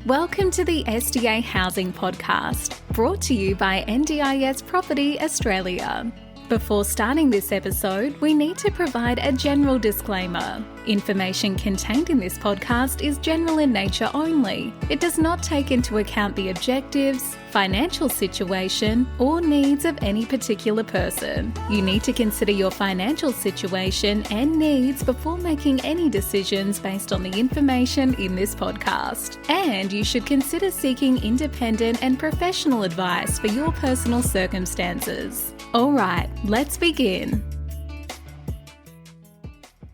Welcome to the SDA Housing Podcast, brought to you by NDIS Property Australia. Before starting this episode, we need to provide a general disclaimer. Information contained in this podcast is general in nature only. It does not take into account the objectives, financial situation, or needs of any particular person. You need to consider your financial situation and needs before making any decisions based on the information in this podcast. And you should consider seeking independent and professional advice for your personal circumstances. All right, let's begin.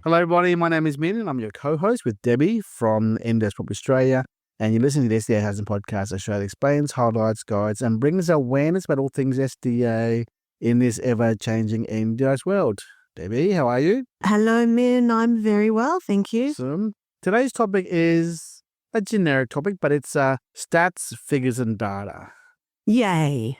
Hello everybody, my name is Min and I'm your co-host with Debbie from NDIS Property Australia, and you're listening to the SDA Housing Podcast, a show that explains, highlights, guides and brings awareness about all things SDA in this ever-changing NDIS world. Debbie, how are you? Hello Min, I'm very well, thank you. Awesome. Today's topic is a generic topic, but it's stats, figures and data. Yay.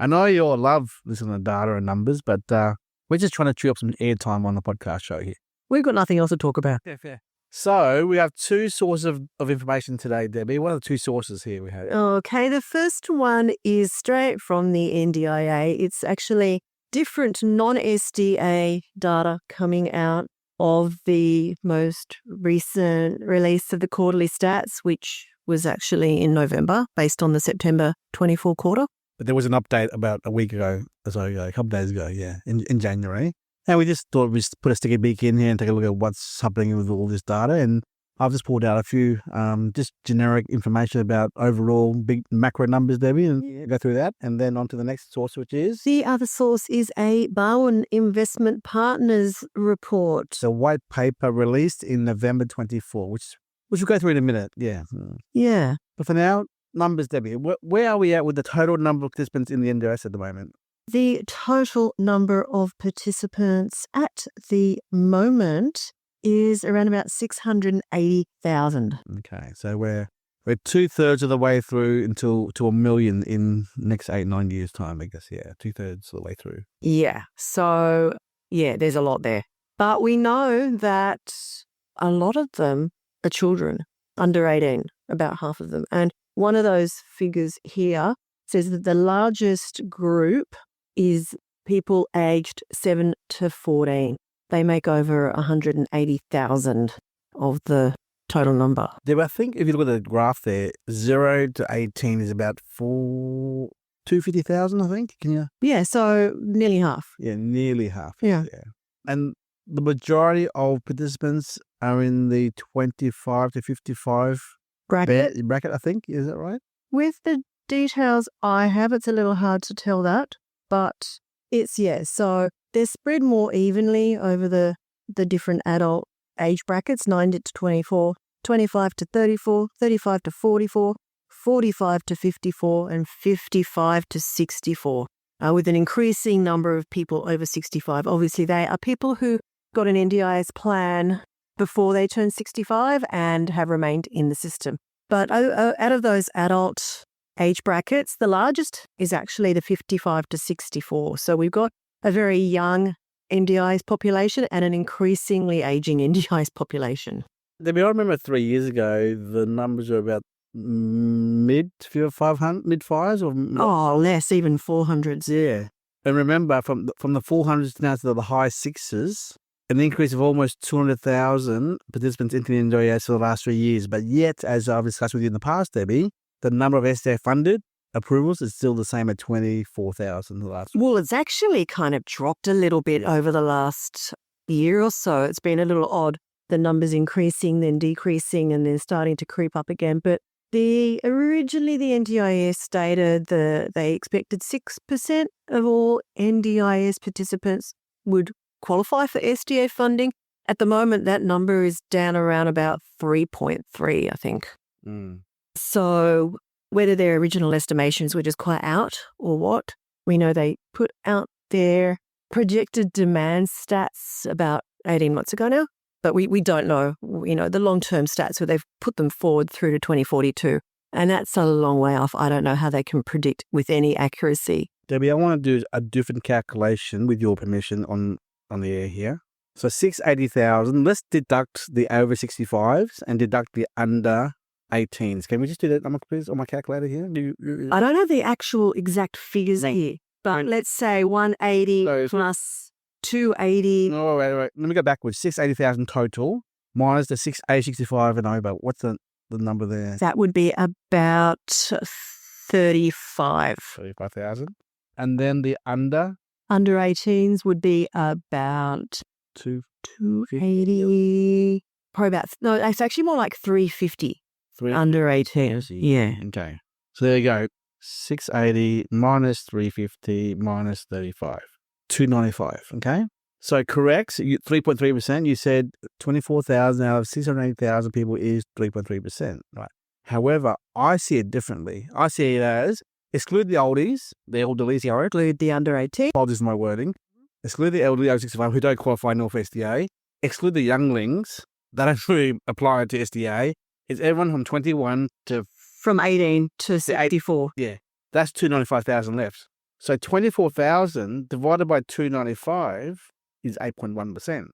I know you all love listening to data and numbers, but we're just trying to chew up some airtime on the podcast show here. We've got nothing else to talk about. Fair. So we have two sources of information today, Debbie. What are the two sources here we have? Okay, the first one is straight from the NDIA. It's actually different non-SDA data coming out of the most recent release of the quarterly stats, which was actually in November, based on the September 24 quarter. But there was an update about a week ago, a couple of days ago, in January. And we just thought we'd put a sticky beak in here and take a look at what's happening with all this data. And I've just pulled out a few just generic information about overall big macro numbers, Debbie, and go through that. And then on to the next source, which is? The other source is a Barwon Investment Partners report. It's a white paper released in November 24, which we'll go through in a minute. Yeah. But for now, numbers, Debbie. Where are we at with the total number of participants in the NDIS at the moment? The total number of participants at the moment is around about 680,000. Okay, so we're 2/3 of the way through to 1 million in next 8-9 years' time, I guess. 2/3 of the way through. Yeah, so there's a lot there. But we know that a lot of them are children under 18, about half of them. And one of those figures here says that the largest group is people aged 7 to 14. They make over 180,000 of the total number. I think if you look at the graph there, 0 to 18 is about 250,000, I think. Can you? Yeah, so nearly half. Yeah, nearly half. Yeah. And the majority of participants are in the 25 to 55 bracket, I think. Is that right? With the details I have, it's a little hard to tell that, but it's, so they're spread more evenly over the different adult age brackets, 9 to 24, 25 to 34, 35 to 44, 45 to 54, and 55 to 64, with an increasing number of people over 65. Obviously, they are people who got an NDIS plan before they turned 65 and have remained in the system. But out of those adult age brackets, the largest is actually the 55 to 64. So we've got a very young NDIS population and an increasingly aging NDIS population. I remember 3 years ago, the numbers were about mid 500s or less, even 400s. Yeah. And remember, from the 400s now to the high 6s, an increase of almost 200,000 participants into the NDIS for the last 3 years. But yet, as I've discussed with you in the past, Debbie, the number of SDA funded approvals is still the same at 24,000 the last. Well, it's actually kind of dropped a little bit over the last year or so. It's been a little odd. The numbers increasing, then decreasing, and then starting to creep up again. But originally the NDIS stated they expected 6% of all NDIS participants would qualify for SDA funding. At the moment, that number is down around about 3.3, I think. So whether their original estimations were just quite out or what, we know they put out their projected demand stats about 18 months ago now, but we don't know, the long-term stats where they've put them forward through to 2042. And that's a long way off. I don't know how they can predict with any accuracy. Debbie, I want to do a different calculation with your permission on the air here. So 680,000, let's deduct the over 65s and deduct the under 18s. Can we just do that number, please, on my calculator here? I don't have the actual exact figures here, but let's say 180 plus 280. No, wait. Let me go backwards. 680,000 total minus the 665 and over. What's the number there? That would be about 35. 35,000. And then the under 18s would be about 280. Probably about, no, it's actually more like 350. Under 18. Yeah. Okay. So there you go. 680 minus 350 minus 35. 295. Okay. So correct. 3.3%. You said 24,000 out of 680,000 people is 3.3%. Right. However, I see it differently. I see it as exclude the oldies, the elderly, Exclude the under 18. Apologies for my wording. Exclude the elderly over 65 who don't qualify nor for SDA. Exclude the younglings that actually apply to SDA. It's everyone from 21 to... From 18 to 64. Yeah. That's 295,000 left. So 24,000 divided by 295 is 8.1%.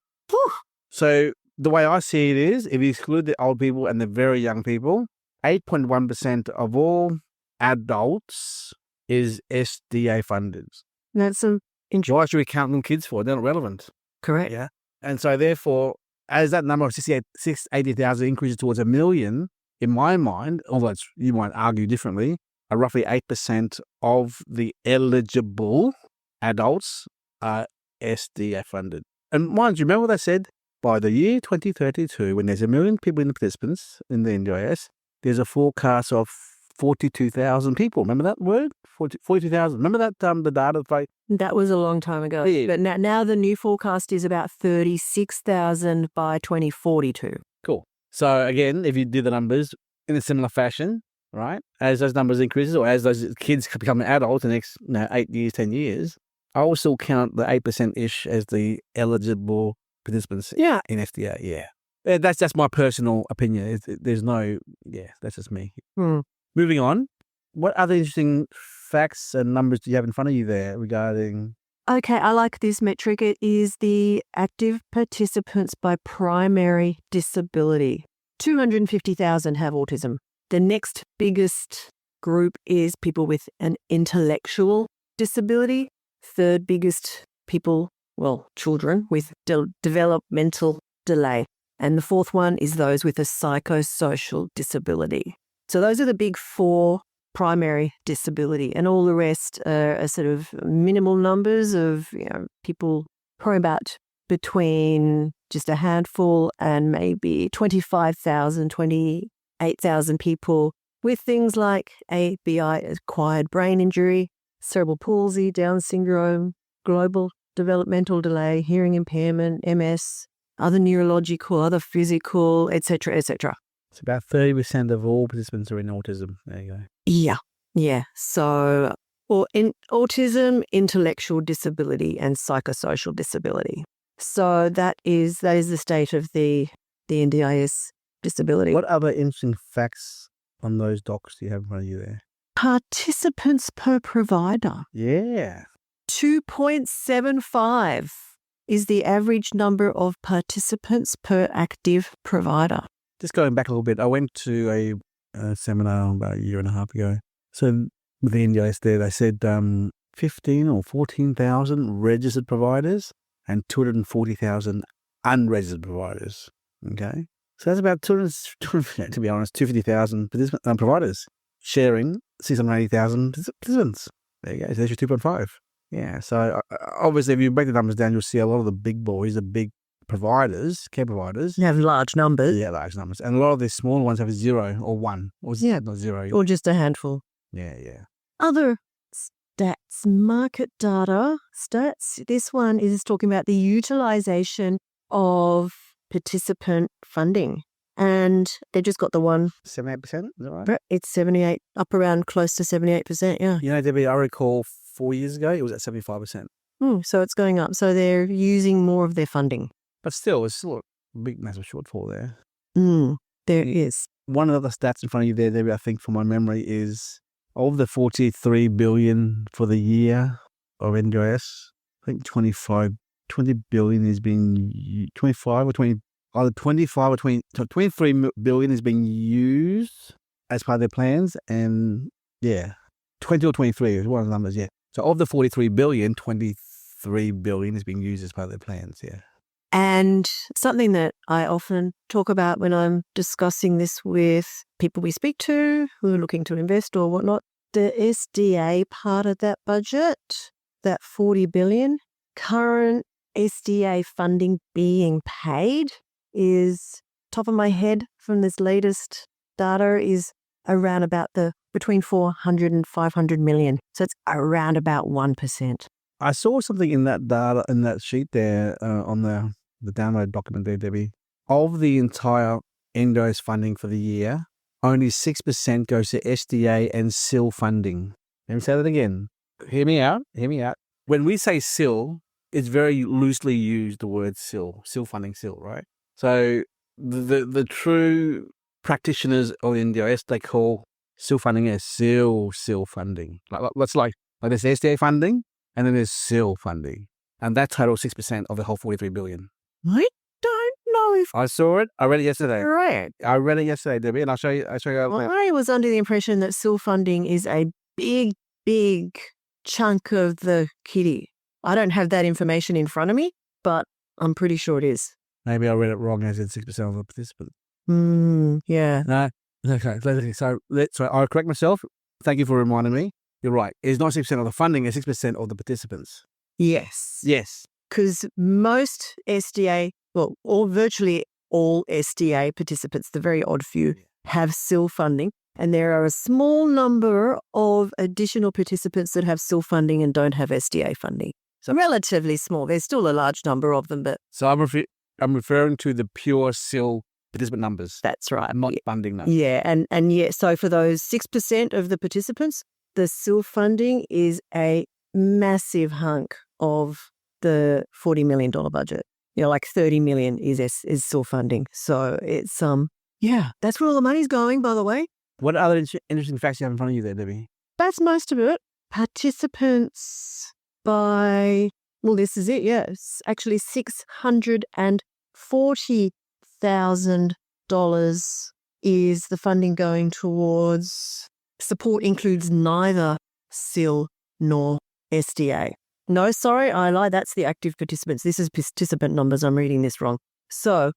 So the way I see it is, if you exclude the old people and the very young people, 8.1% of all adults is SDA funded. That's some interesting. Why should we count them kids for? They're not relevant. Correct. Yeah. And so therefore, as that number of 680,000 increases towards 1 million, in my mind, although you might argue differently, are roughly 8% of the eligible adults are SDA funded. And mind you, remember what I said? By the year 2032, when there's 1 million people in the participants in the NDIS, there's a forecast of 42,000 people. Remember that word? 42,000. Remember that the data? That was a long time ago. Yeah. But now the new forecast is about 36,000 by 2042. Cool. So again, if you do the numbers in a similar fashion, right, as those numbers increases or as those kids become adults in the next 8 years, 10 years, I will still count the 8%-ish as the eligible participants in SDA. Yeah. That's my personal opinion. There's no, that's just me. Moving on, what other interesting facts and numbers do you have in front of you there regarding... Okay, I like this metric. It is the active participants by primary disability. 250,000 have autism. The next biggest group is people with an intellectual disability. Third biggest people, children with developmental delay. And the fourth one is those with a psychosocial disability. So those are the big four primary disability, and all the rest are sort of minimal numbers of people, probably about between just a handful and maybe 25,000, 28,000 people with things like ABI, acquired brain injury, cerebral palsy, Down syndrome, global developmental delay, hearing impairment, MS, other neurological, other physical, etc., etc. It's about 30% of all participants are in autism. There you go. Yeah. So, in autism, intellectual disability, and psychosocial disability. So that is the state of the NDIS disability. What other interesting facts on those docs do you have in front of you there? Participants per provider. Yeah. 2.75 is the average number of participants per active provider. Just going back a little bit, I went to a seminar about a year and a half ago. So with the NDIS there, they said 15 or 14,000 registered providers and 240,000 unregistered providers. Okay. So that's about 250,000 providers sharing 680,000 participants. There you go. So there's your 2.5. Yeah. So obviously, if you break the numbers down, you'll see a lot of the big boys, the big providers, care providers. You have large numbers. Yeah, large numbers. And a lot of the smaller ones have 0 or 1. Or not 0. Or just a handful. Yeah. Other stats, market data stats. This one is talking about the utilization of participant funding. And they just got the one. 78%, is that right? It's 78, up around close to 78%, yeah. You know, Debbie, I recall 4 years ago, it was at 75%. So it's going up. So they're using more of their funding. But still, it's still a big, massive shortfall there. There is. One of the stats in front of you there, Debbie, I think from my memory is of the 43 billion for the year of NDIS, I think 20 billion is being 25 or 20. either 25 or 23 billion is being used as part of their plans. And 20 or 23 is one of the numbers, yeah. So of the 43 billion, 23 billion is being used as part of their plans, yeah. And something that I often talk about when I'm discussing this with people we speak to who are looking to invest or whatnot, the SDA part of that budget, that 40 billion, current SDA funding being paid is, top of my head from this latest data, is around about between 400 and 500 million. So it's around about 1%. I saw something in that data, in that sheet there on the download document there, Debbie. Of the entire NDIS funding for the year, only 6% goes to SDA and SIL funding. Let me say that again. Hear me out. When we say SIL, it's very loosely used, the word SIL funding, right? So the true practitioners of NDIS, they call SIL funding as SIL funding. Like there's SDA funding and then there's SIL funding. And that totals 6% of the whole 43 billion. I don't know if I saw it. I read it yesterday. right. I read it yesterday, Debbie, and I'll show you. I was under the impression that SIL funding is a big chunk of the kitty. I don't have that information in front of me, but I'm pretty sure it is. Maybe I read it wrong. I said 6% of the participants. Yeah. No. Okay. So I'll correct myself. Thank you for reminding me. You're right. It's not 6% of the funding. It's 6% of the participants. Yes. Yes. Because most SDA, or virtually all SDA participants, the very odd few, have SIL funding. And there are a small number of additional participants that have SIL funding and don't have SDA funding. So relatively small. There's still a large number of them, but... So I'm referring to the pure SIL participant numbers. That's right. Not funding numbers. Yeah, and so for those 6% of the participants, the SIL funding is a massive hunk of the $40 million budget. Like 30 million is SIL funding. So it's, that's where all the money's going, by the way. What other interesting facts you have in front of you there, Debbie? That's most of it. Participants this is it, yes. Actually, $640,000 is the funding going towards. Support includes neither SIL nor SDA. No, sorry, I lied. That's the active participants. This is participant numbers. I'm reading this wrong. So,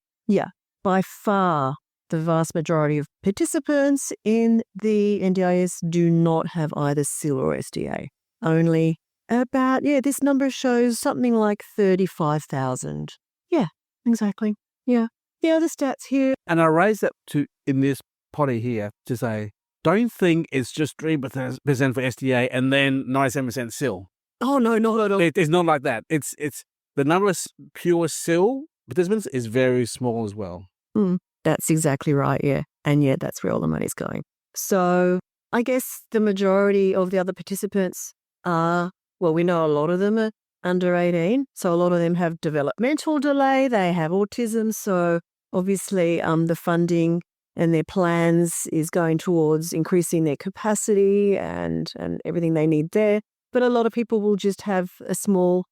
by far, the vast majority of participants in the NDIS do not have either SIL or SDA. Only about, this number shows something like 35,000. Yeah, exactly. Yeah. The other stats here. And I raised that in this potty here to say, don't think it's just 3% for SDA and then 97% SIL. Oh, no, not at all. It's not like that. It's the number of pure SIL participants is very small as well. That's exactly right, yeah. And that's where all the money's going. So I guess the majority of the other participants are, we know a lot of them are under 18. So a lot of them have developmental delay. They have autism. So obviously the funding and their plans is going towards increasing their capacity and everything they need there. But a lot of people will just have a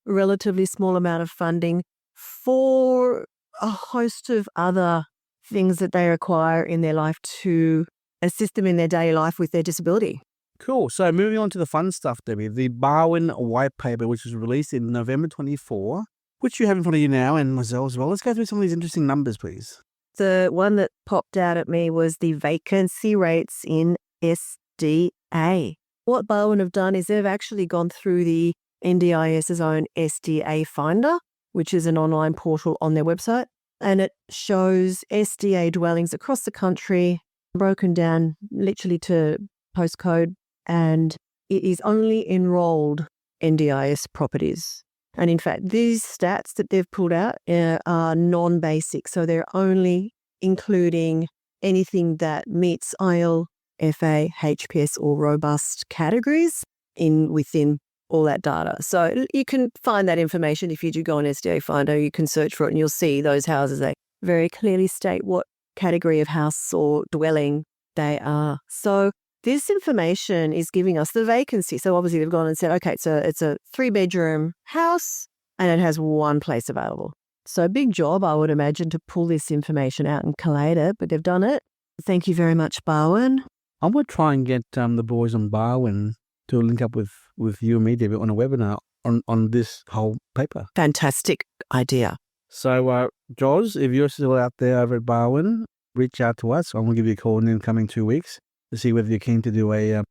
relatively small amount of funding for a host of other things that they require in their life to assist them in their daily life with their disability. Cool. So moving on to the fun stuff, Debbie, the Barwon Whitepaper, which was released in November 24, which you have in front of you now and myself as well. Let's go through some of these interesting numbers, please. The one that popped out at me was the vacancy rates in SDA. What Barwon have done is they've actually gone through the NDIS's own SDA Finder, which is an online portal on their website, and it shows SDA dwellings across the country broken down literally to postcode, and it is only enrolled NDIS properties. And in fact, these stats that they've pulled out are non-basic, so they're only including anything that meets IL, FA, HPS or robust categories within all that data. So you can find that information if you do go on SDA Finder. You can search for it and you'll see those houses. They very clearly state what category of house or dwelling they are. So this information is giving us the vacancy. So obviously they've gone and said, okay, so it's a 3-bedroom house and it has one place available. So big job, I would imagine, to pull this information out and collate it, but they've done it. Thank you very much, Barwon. I'm going to try and get the boys on Barwon to link up with you and me, Debbie, on a webinar on this whole paper. Fantastic idea. So, Joz, if you're still out there over at Barwon, reach out to us. I'm going to give you a call in the coming 2 weeks to see whether you're keen to do a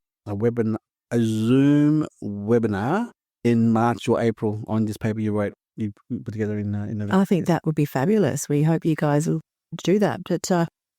Zoom webinar in March or April on this paper you put together in November. I think that would be fabulous. We hope you guys will do that. But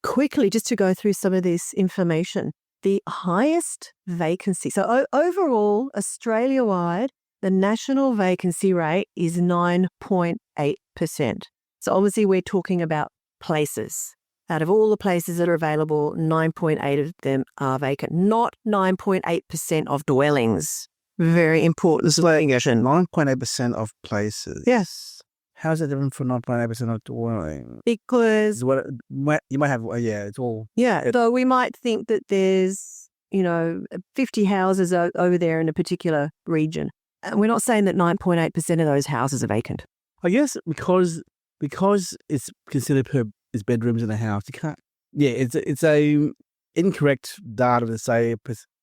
quickly, just to go through some of this information, the highest vacancy. So overall, Australia-wide, the national vacancy rate is 9.8%. So obviously we're talking about places. Out of all the places that are available, 9.8 of them are vacant, not 9.8% of dwellings. Very important distinction. 9.8% of places. Yes. How is it different from 9.8% of dwelling? Because You might have, it's all. yeah, though we might think that there's, 50 houses over there in a particular region. And we're not saying that 9.8% of those houses are vacant. I guess because it's considered per its bedrooms in a house, you can't. Yeah, it's a incorrect data to say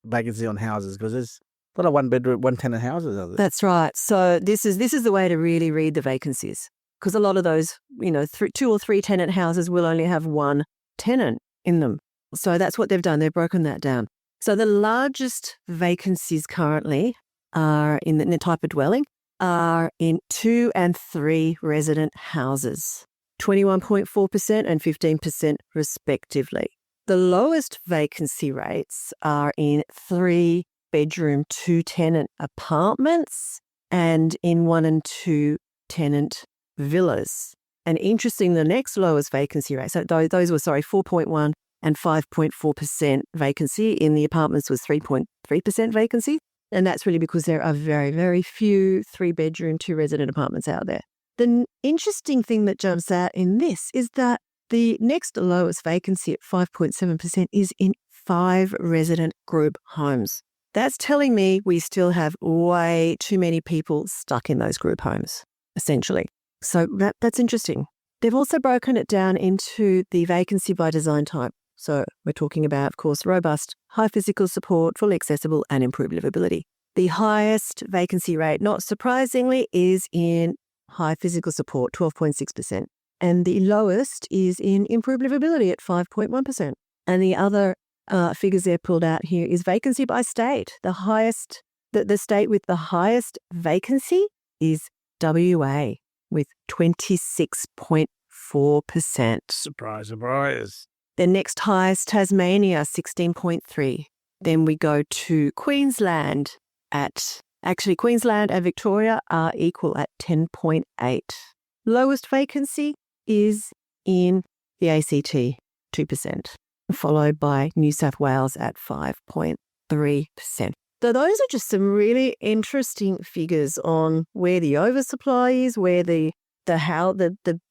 vacancy on houses because there's not a one bedroom, one tenant houses. Are there? That's right. So this is the way to really read the vacancies, because a lot of those, 2 or 3 tenant houses will only have one tenant in them. So that's what they've done. They've broken that down. So the largest vacancies currently are in the type of dwelling are in 2 and 3 resident houses, 21.4% and 15% respectively. The lowest vacancy rates are in 3-bedroom, 2-tenant apartments and in 1 and 2 tenant villas. And interesting, the next lowest vacancy rate, so those were 4.1 and 5.4% vacancy. In the apartments was 3.3% vacancy. And that's really because there are very, very few 3-bedroom, 2-resident apartments out there. The interesting thing that jumps out in this is that the next lowest vacancy at 5.7% is in 5-resident group homes. That's telling me we still have way too many people stuck in those group homes, essentially. So that's interesting. They've also broken it down into the vacancy by design type. So we're talking about, of course, robust, high physical support, fully accessible and improved livability. The highest vacancy rate, not surprisingly, is in high physical support, 12.6%. And the lowest is in improved livability at 5.1%. And the other figures they've pulled out here is vacancy by state. The state with the highest vacancy is WA with 26.4%. Surprise, surprise. The next highest, Tasmania, 16.3. Then we go to Queensland Queensland and Victoria are equal at 10.8. Lowest vacancy is in the ACT, 2%, followed by New South Wales at 5.3%. So those are just some really interesting figures on where the oversupply is, where the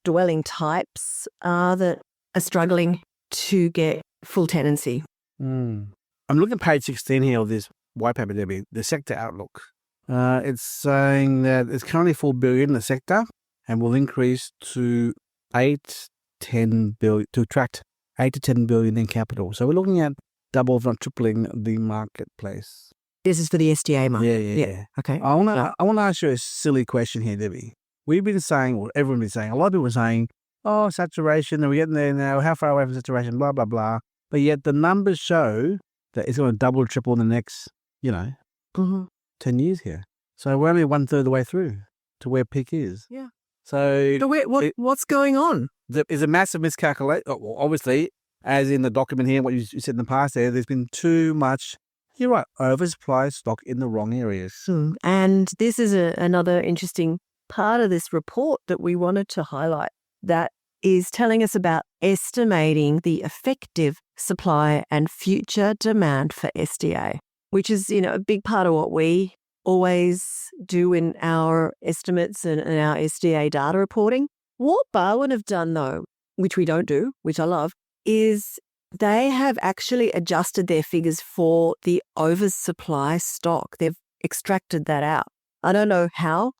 dwelling types are that are struggling to get full tenancy. I'm looking at page 16 here of this Whitepaper, Debbie, the sector outlook. It's saying that it's currently $4 billion in the sector and will increase to 10 billion to attract 8 to 10 billion in capital. So we're looking at double, if not tripling the marketplace. This is for the SDA market. Yeah. Okay. I want to ask you a silly question here, Debbie. We've been saying, or everyone's been saying, a lot of people are saying, oh, saturation, are we getting there now? How far away from saturation? Blah, blah, blah. But yet the numbers show that it's going to double, triple in the next, 10 years here. So we're only 1/3 of the way through to where peak is. Yeah. So what's going on? There's a massive miscalculation. Well, obviously, as in the document here, what you said in the past there's been too much, you're right, oversupply stock in the wrong areas. And this is another interesting part of this report that we wanted to highlight that is telling us about estimating the effective supply and future demand for SDA, which is, a big part of what we always do in our estimates and our SDA data reporting. What Barwon have done, though, which we don't do, which I love, is they have actually adjusted their figures for the oversupply stock. They've extracted that out. I don't know how,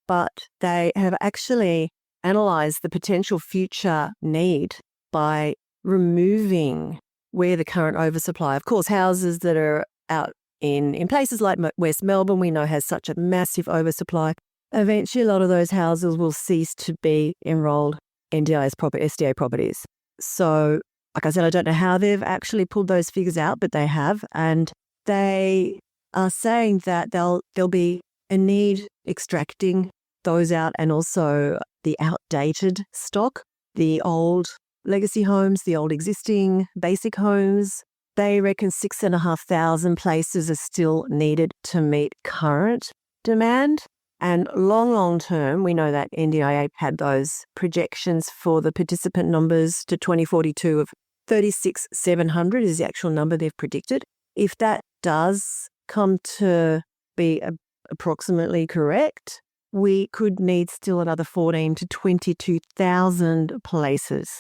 but they have actually analyse the potential future need by removing where the current oversupply. Of course, houses that are out in places like West Melbourne, we know has such a massive oversupply. Eventually, a lot of those houses will cease to be enrolled NDIS SDA properties. So, like I said, I don't know how they've actually pulled those figures out, but they have. And they are saying that there'll be a need extracting those out, and also the outdated stock, the old legacy homes, the old existing basic homes. They reckon 6,500 places are still needed to meet current demand. And long term, we know that NDIA had those projections for the participant numbers to 2042 of 36,700 is the actual number they've predicted. If that does come to be approximately correct, we could need still another 14 to 22,000 places.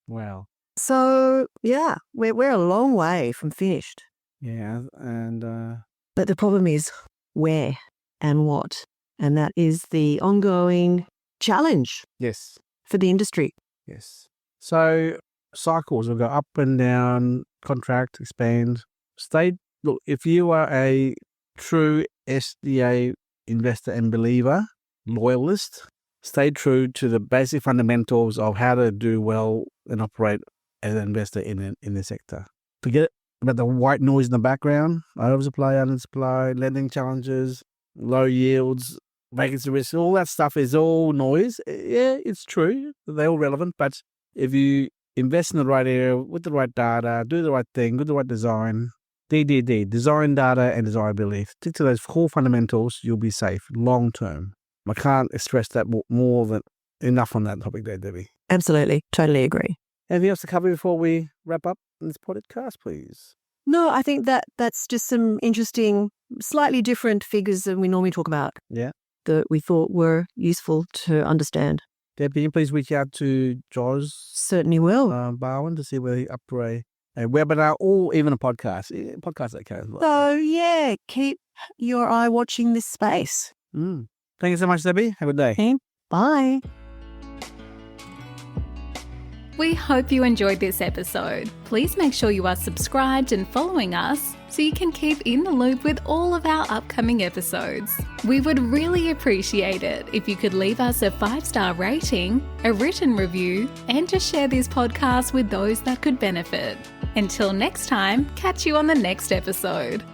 Wow. So, yeah, we're a long way from finished. Yeah, and But the problem is where and what? And that is the ongoing challenge yes, for the industry. yes. So cycles will go up and down, contract, expand, stay. Look, if you are a true SDA investor and believer, loyalist, stay true to the basic fundamentals of how to do well and operate as an investor in the sector. Forget about the white noise in the background, oversupply, undersupply, lending challenges, low yields, vacancy risk, all that stuff is all noise. Yeah, it's true. They're all relevant. But if you invest in the right area with the right data, do the right thing, with the right design, design, data, and desirability, stick to those core fundamentals, you'll be safe long term. I can't stress that more than enough on that topic there, Debbie. Absolutely. Totally agree. Anything else to cover before we wrap up this podcast, please? No, I think that's just some interesting, slightly different figures than we normally talk about. Yeah. That we thought were useful to understand. Deb, can you please reach out to Joz Certainly will. Barwon to see whether he up for a webinar or even a podcast. Podcast okay as well. So, yeah, keep your eye watching this space. Thank you so much, Debbie. Have a good day. Okay. Bye. We hope you enjoyed this episode. Please make sure you are subscribed and following us so you can keep in the loop with all of our upcoming episodes. We would really appreciate it if you could leave us a 5-star rating, a written review, and to share this podcast with those that could benefit. Until next time, catch you on the next episode.